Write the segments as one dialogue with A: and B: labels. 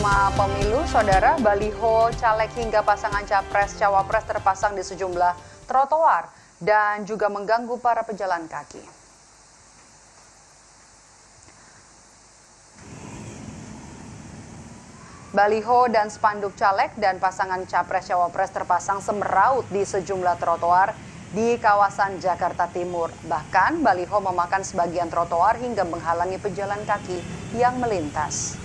A: selama pemilu, saudara, baliho caleg hingga pasangan capres-cawapres terpasang di sejumlah trotoar dan juga mengganggu para pejalan kaki. Baliho dan spanduk caleg dan pasangan capres-cawapres terpasang semeraut di sejumlah trotoar di kawasan Jakarta Timur. Bahkan baliho memakan sebagian trotoar hingga menghalangi pejalan kaki yang melintas.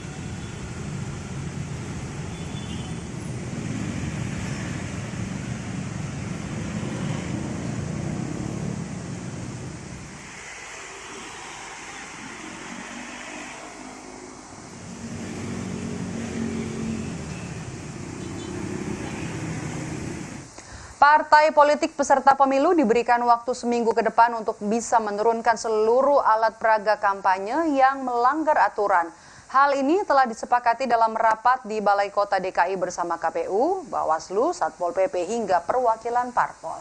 A: Partai politik peserta pemilu diberikan waktu seminggu ke depan untuk bisa menurunkan seluruh alat peraga kampanye yang melanggar aturan. Hal ini telah disepakati dalam rapat di Balai Kota DKI bersama KPU, Bawaslu, Satpol PP hingga perwakilan parpol.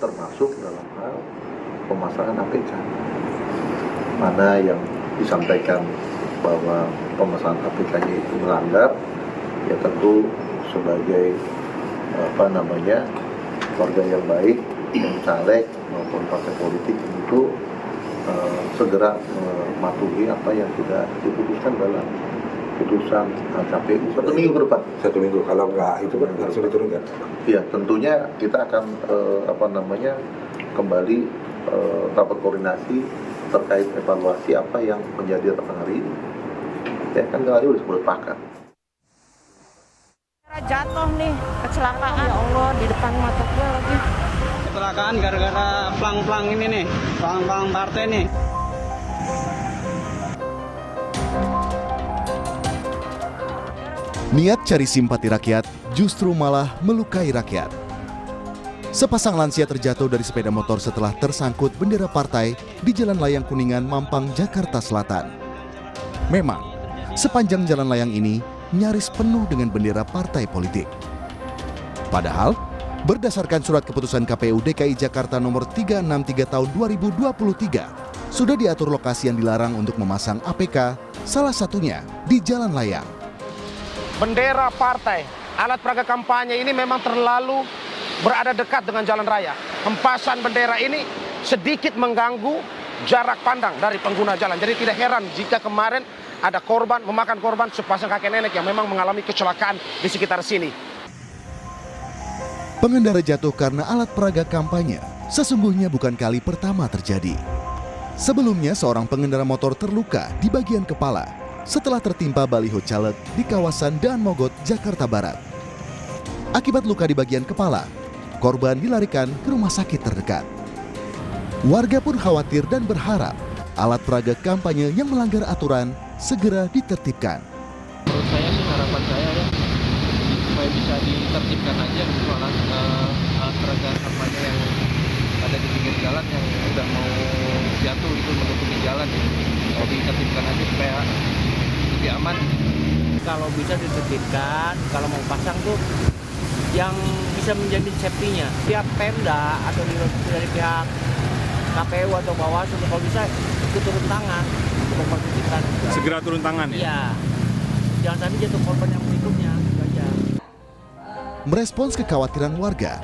B: Termasuk dalam hal pemasangan APK. Mana yang disampaikan bahwa pemasangan APK-nya itu melanggar, ya tentu sebagai warga yang baik, yang caleg maupun partai politik untuk segera mematuhi apa yang sudah diputuskan dalam putusan KPU. 1 minggu ke depan.
C: 1 minggu, kalau enggak itu kan langsung diturunkan.
B: Ya, tentunya kita akan kembali rapat koordinasi terkait evaluasi apa yang menjadi tentang hari ini. Ya kan kali udah sepakat.
D: Jatuh nih, kecelakaan ya Allah di depan mata gue lagi.
E: Kecelakaan gara-gara plang-plang ini nih, plang-plang partai nih.
F: Niat cari simpati rakyat justru malah melukai rakyat. Sepasang lansia terjatuh dari sepeda motor setelah tersangkut bendera partai di Jalan Layang Kuningan, Mampang, Jakarta Selatan. Memang, sepanjang jalan layang ini nyaris penuh dengan bendera partai politik. Padahal, berdasarkan surat keputusan KPU DKI Jakarta nomor 363 tahun 2023, sudah diatur lokasi yang dilarang untuk memasang APK, salah satunya di jalan layang.
G: Bendera partai, alat peraga kampanye ini memang terlalu berada dekat dengan jalan raya. Hempasan bendera ini sedikit mengganggu jarak pandang dari pengguna jalan. Jadi tidak heran jika kemarin ada korban, memakan korban sepasang kakek nenek yang memang mengalami kecelakaan di sekitar sini.
F: Pengendara jatuh karena alat peraga kampanye sesungguhnya bukan kali pertama terjadi. Sebelumnya seorang pengendara motor terluka di bagian kepala setelah tertimpa baliho caleg di kawasan Daan Mogot, Jakarta Barat. Akibat luka di bagian kepala, korban dilarikan ke rumah sakit terdekat. Warga pun khawatir dan berharap alat peraga kampanye yang melanggar aturan segera ditertibkan.
H: Menurut saya sih harapan saya ya, supaya bisa ditertibkan aja gitu alat peraga kampanye yang ada di pinggir jalan yang udah mau jatuh itu menutupi jalan ya. Kalau ditertibkan aja supaya lebih aman.
D: Kalau bisa ditertibkan, kalau mau pasang tuh yang bisa menjadi safety-nya. Pihak Pemda atau dari pihak KPU atau Bawaslu kalau bisa ikut turun tangan untuk memperhatikan.
I: Segera turun tangan ya?
D: Iya. Jangan sampai jatuh korban yang berikutnya. Itu aja.
F: Merespons kekhawatiran warga,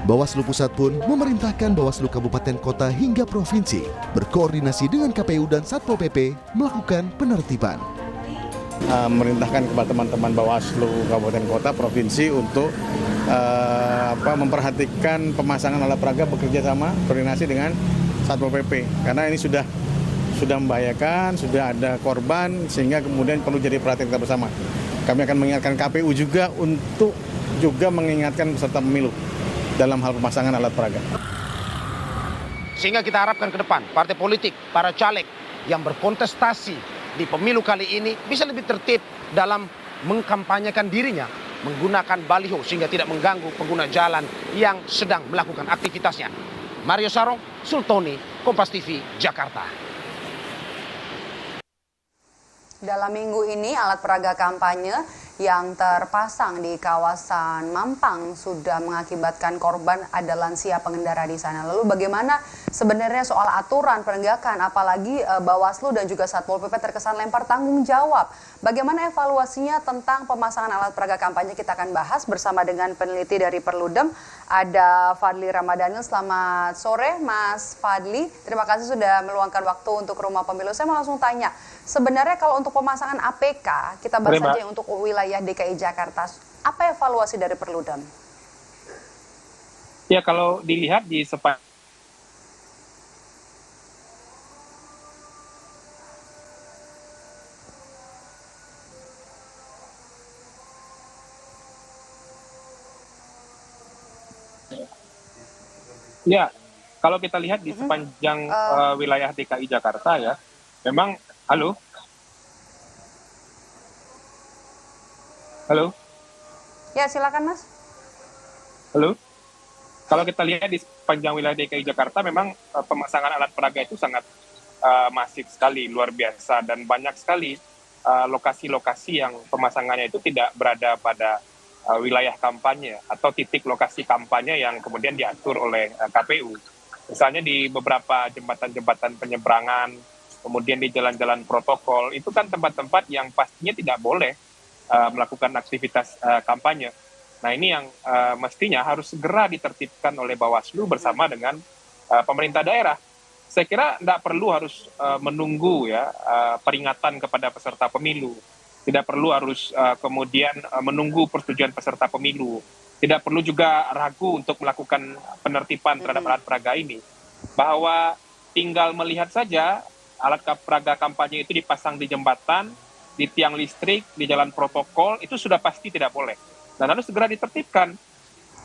F: Bawaslu Pusat pun memerintahkan Bawaslu Kabupaten Kota hingga Provinsi berkoordinasi dengan KPU dan Satpol PP melakukan penertiban.
J: Merintahkan kepada teman-teman Bawaslu Kabupaten Kota Provinsi untuk memperhatikan pemasangan alat peraga bekerja sama koordinasi dengan Satpol PP karena ini sudah membahayakan, sudah ada korban sehingga kemudian perlu jadi perhatian kita bersama. Kami akan mengingatkan KPU juga untuk juga mengingatkan peserta pemilu dalam hal pemasangan alat peraga.
G: Sehingga kita harapkan ke depan partai politik, para caleg yang berkontestasi di pemilu kali ini bisa lebih tertib dalam mengkampanyekan dirinya menggunakan baliho sehingga tidak mengganggu pengguna jalan yang sedang melakukan aktivitasnya. Mario Sarong, Sultoni, Kompas TV, Jakarta.
A: Dalam minggu ini, alat peraga kampanye yang terpasang di kawasan Mampang sudah mengakibatkan korban ada lansia pengendara di sana. Lalu bagaimana sebenarnya soal aturan penegakan, apalagi Bawaslu dan juga Satpol PP terkesan lempar tanggung jawab. Bagaimana evaluasinya tentang pemasangan alat peraga kampanye, kita akan bahas bersama dengan peneliti dari Perludem, ada Fadli Ramadhanil. Selamat sore Mas Fadli, terima kasih sudah meluangkan waktu untuk Rumah Pemilu. Saya mau langsung tanya, sebenarnya kalau untuk pemasangan APK, kita bahas saja untuk wilayah DKI Jakarta, apa evaluasi dari Perludem?
I: Ya, kalau dilihat di Ya, kalau kita lihat di sepanjang wilayah DKI Jakarta ya, memang, halo? Halo?
A: Ya, silakan Mas.
I: Halo? Kalau kita lihat di sepanjang wilayah DKI Jakarta, memang pemasangan alat peraga itu sangat masif sekali, luar biasa, dan banyak sekali lokasi-lokasi yang pemasangannya itu tidak berada pada wilayah kampanye atau titik lokasi kampanye yang kemudian diatur oleh KPU. Misalnya di beberapa jembatan-jembatan penyeberangan, kemudian di jalan-jalan protokol, itu kan tempat-tempat yang pastinya tidak boleh melakukan aktivitas kampanye. Nah, ini yang mestinya harus segera ditertibkan oleh Bawaslu bersama dengan pemerintah daerah. Saya kira tidak perlu harus menunggu ya peringatan kepada peserta pemilu. Tidak perlu harus kemudian menunggu persetujuan peserta pemilu. Tidak perlu juga ragu untuk melakukan penertiban terhadap alat peraga ini. Bahwa tinggal melihat saja alat peraga kampanye itu dipasang di jembatan, di tiang listrik, di jalan protokol, itu sudah pasti tidak boleh. Dan harus segera ditertibkan.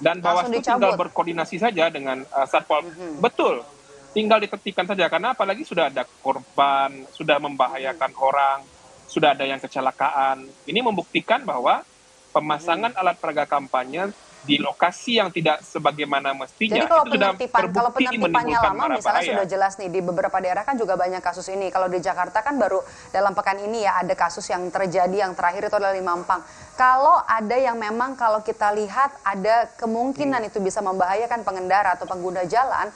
I: Dan Bawaslu tinggal berkoordinasi saja dengan Satpol. Betul, tinggal ditertibkan saja. Karena apalagi sudah ada korban, sudah membahayakan orang, sudah ada yang kecelakaan. Ini membuktikan bahwa pemasangan alat peraga kampanye di lokasi yang tidak sebagaimana mestinya.
A: Jadi kalau
I: itu sudah
A: kalau penertibannya lama, misalnya
I: bahaya.
A: sudah jelas nih, di beberapa daerah kan juga banyak kasus ini. Kalau di Jakarta kan baru dalam pekan ini ya ada kasus yang terjadi, yang terakhir itu adalah di Mampang. Kalau ada yang memang kalau kita lihat ada kemungkinan itu bisa membahayakan pengendara atau pengguna jalan,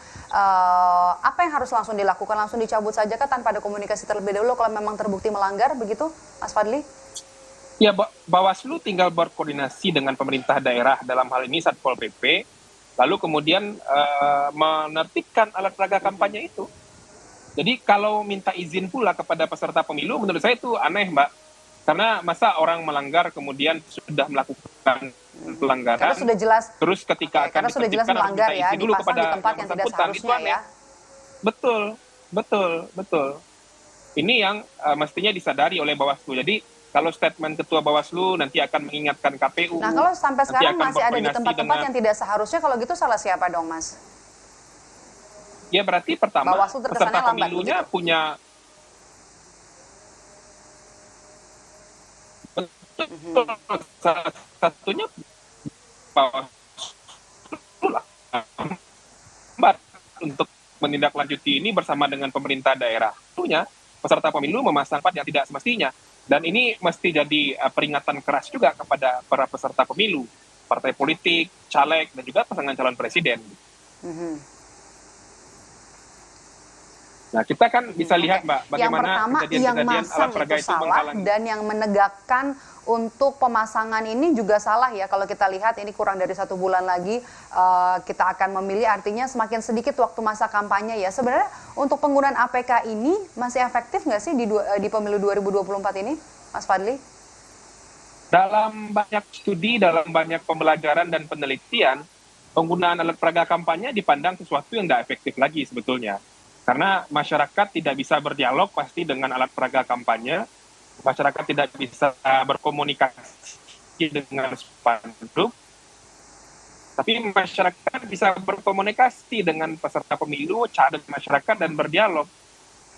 A: apa yang harus langsung dilakukan? Langsung dicabut saja kan tanpa ada komunikasi terlebih dahulu kalau memang terbukti melanggar, begitu Mas Fadli?
I: Ya, Bawaslu tinggal berkoordinasi dengan pemerintah daerah, dalam hal ini Satpol PP, lalu kemudian menertibkan alat peraga kampanye itu. Jadi kalau minta izin pula kepada peserta pemilu, menurut saya itu aneh, Mbak. Karena masa orang melanggar kemudian sudah melakukan pelanggaran,
A: karena sudah jelas,
I: terus ketika akan
A: karena sudah jelas melanggar ya,
I: dulu
A: dipasang
I: kepada
A: di tempat yang tidak seharusnya ya.
I: Betul. Ini yang mestinya disadari oleh Bawaslu. Jadi kalau statement Ketua Bawaslu nanti akan mengingatkan KPU.
A: Nah, kalau sampai sekarang masih ada di tempat-tempat
I: dengan,
A: yang tidak seharusnya, kalau gitu salah siapa dong, Mas?
I: Ya berarti pertama peserta pemilunya
A: begitu.
I: punya betul, salah satunya Bawaslu lah untuk menindaklanjuti ini bersama dengan pemerintah daerah. Tentunya peserta pemilu memasang tempat yang tidak semestinya. Dan ini mesti jadi peringatan keras juga kepada para peserta pemilu, partai politik, caleg, dan juga pasangan calon presiden. Nah, kita kan bisa lihat, Mbak, bagaimana kejadian-kejadian alat peraga itu menghalangi.
A: Dan yang menegakkan untuk pemasangan ini juga salah ya. Kalau kita lihat ini kurang dari 1 bulan lagi kita akan memilih, artinya semakin sedikit waktu masa kampanye ya. Sebenarnya untuk penggunaan APK ini masih efektif nggak sih di pemilu 2024 ini, Mas Fadli?
I: Dalam banyak studi, dalam banyak pembelajaran dan penelitian, penggunaan alat peraga kampanye dipandang sesuatu yang tidak efektif lagi sebetulnya. Karena masyarakat tidak bisa berdialog pasti dengan alat peraga kampanye, masyarakat tidak bisa berkomunikasi dengan spanduk, tapi masyarakat bisa berkomunikasi dengan peserta pemilu, caleg masyarakat, dan berdialog.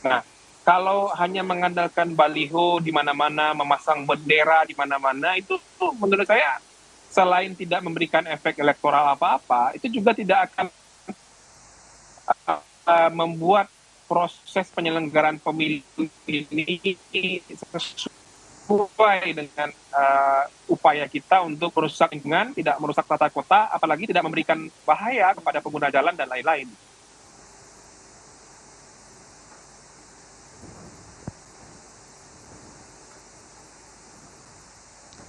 I: Nah, kalau hanya mengandalkan baliho di mana-mana, memasang bendera di mana-mana, itu menurut saya selain tidak memberikan efek elektoral apa-apa, itu juga tidak akan membuat proses penyelenggaraan pemilu ini sesuai dengan upaya kita untuk merusak lingkungan, tidak merusak tata kota, apalagi tidak memberikan bahaya kepada pengguna jalan dan lain-lain.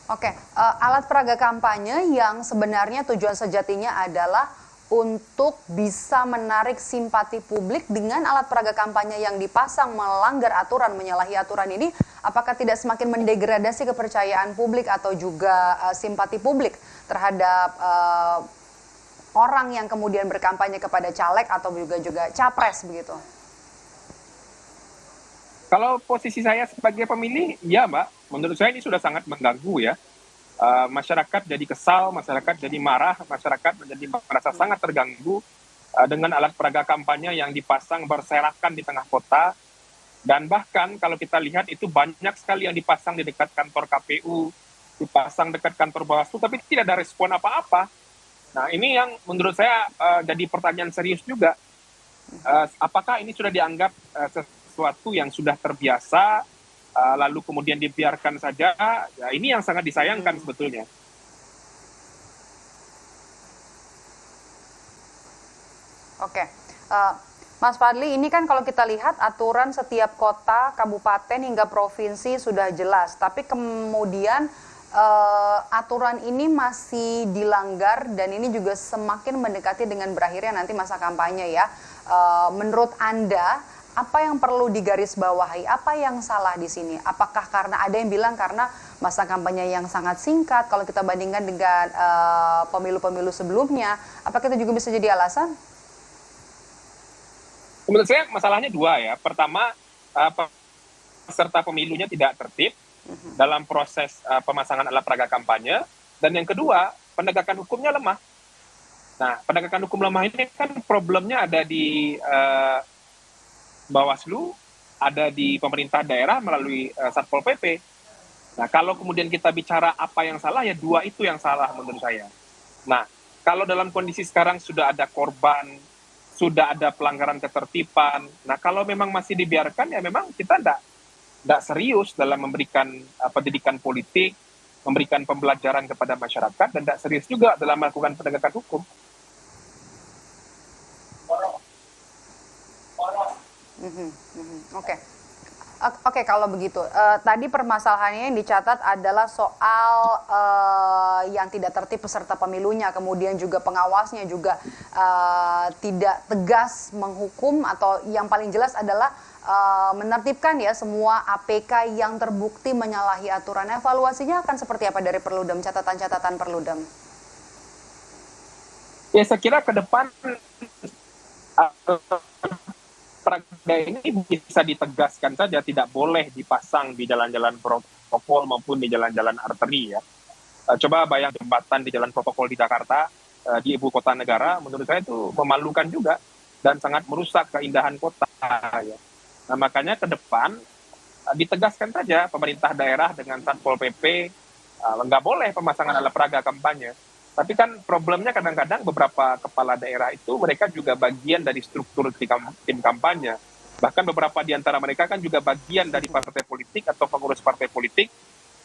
A: Oke, alat peraga kampanye yang sebenarnya tujuan sejatinya adalah untuk bisa menarik simpati publik dengan alat peraga kampanye yang dipasang melanggar aturan, menyalahi aturan ini, apakah tidak semakin mendegradasi kepercayaan publik atau juga simpati publik terhadap orang yang kemudian berkampanye kepada caleg atau juga capres begitu?
I: Kalau posisi saya sebagai pemilih, ya Mbak, menurut saya ini sudah sangat mengganggu ya. Masyarakat jadi kesal, masyarakat jadi marah, masyarakat menjadi merasa sangat terganggu dengan alat peraga kampanye yang dipasang berserakan di tengah kota. Dan bahkan kalau kita lihat itu banyak sekali yang dipasang di dekat kantor KPU, dipasang dekat kantor Bawaslu, tapi tidak ada respon apa-apa. Nah ini yang menurut saya jadi pertanyaan serius juga. Apakah ini sudah dianggap sesuatu yang sudah terbiasa, lalu kemudian dibiarkan saja? Ya, ini yang sangat disayangkan sebetulnya.
A: Oke, Mas Fadli, ini kan kalau kita lihat aturan setiap kota, kabupaten hingga provinsi sudah jelas, tapi kemudian aturan ini masih dilanggar dan ini juga semakin mendekati dengan berakhirnya nanti masa kampanye ya. Menurut Anda, apa yang perlu digarisbawahi? Apa yang salah di sini? Apakah karena ada yang bilang karena masa kampanye yang sangat singkat kalau kita bandingkan dengan pemilu-pemilu sebelumnya? Apakah itu juga bisa jadi alasan?
I: Menurut saya masalahnya dua ya. Pertama, peserta pemilunya tidak tertib dalam proses pemasangan alat peraga kampanye. Dan yang kedua, penegakan hukumnya lemah. Nah, penegakan hukum lemah ini kan problemnya ada di Bawaslu, ada di pemerintah daerah melalui Satpol PP. Nah, kalau kemudian kita bicara apa yang salah, ya dua itu yang salah menurut saya. Nah, kalau dalam kondisi sekarang sudah ada korban, sudah ada pelanggaran ketertiban, nah kalau memang masih dibiarkan, ya memang kita tidak serius dalam memberikan pendidikan politik, memberikan pembelajaran kepada masyarakat, dan tidak serius juga dalam melakukan penegakan hukum.
A: Oke, kalau begitu. Tadi permasalahannya yang dicatat adalah soal yang tidak tertib peserta pemilunya, kemudian juga pengawasnya juga tidak tegas menghukum, atau yang paling jelas adalah menertibkan ya semua APK yang terbukti menyalahi aturan. Evaluasinya akan seperti apa dari Perludem, catatan-catatan Perludem?
I: Ya, saya kira ke depan peraga ini bisa ditegaskan saja, tidak boleh dipasang di jalan-jalan protokol maupun di jalan-jalan arteri ya. Coba bayang jembatan di jalan protokol di Jakarta, di ibu kota negara, menurut saya itu memalukan juga dan sangat merusak keindahan kota ya. Nah, makanya ke depan ditegaskan saja pemerintah daerah dengan Satpol PP, nggak boleh pemasangan alat peraga kampanye. Tapi kan problemnya kadang-kadang beberapa kepala daerah itu mereka juga bagian dari struktur tim kampanye. Bahkan beberapa di antara mereka kan juga bagian dari partai politik atau pengurus partai politik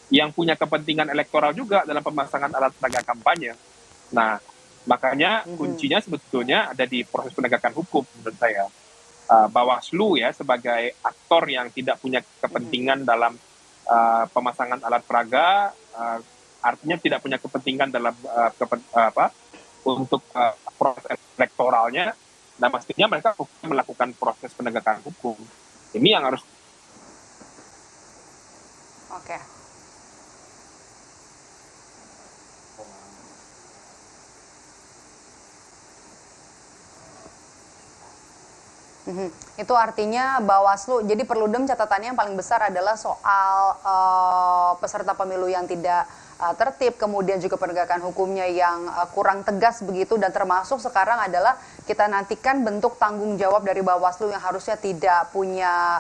I: yang punya kepentingan elektoral juga dalam pemasangan alat peraga kampanye. Nah, makanya kuncinya sebetulnya ada di proses penegakan hukum menurut saya. Bawaslu ya sebagai aktor yang tidak punya kepentingan dalam pemasangan alat peraga, artinya tidak punya kepentingan dalam untuk proses elektoralnya. Nah, mestinya mereka melakukan proses penegakan hukum. Ini yang harus.
A: Oke. Itu artinya Bawaslu, jadi Perludem catatannya yang paling besar adalah soal peserta pemilu yang tidak tertib, kemudian juga penegakan hukumnya yang kurang tegas begitu, dan termasuk sekarang adalah kita nantikan bentuk tanggung jawab dari Bawaslu yang harusnya tidak punya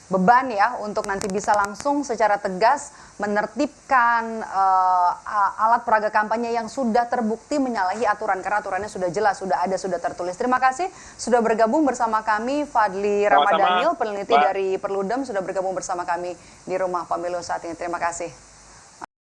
A: beban ya untuk nanti bisa langsung secara tegas menertibkan alat peraga kampanye yang sudah terbukti menyalahi aturan, karena aturannya sudah jelas, sudah ada, sudah tertulis. Terima kasih sudah bergabung bersama kami Fadli Ramadhanil, peneliti dari Perludem, sudah bergabung bersama kami di Rumah Pemilu saat ini. Terima kasih.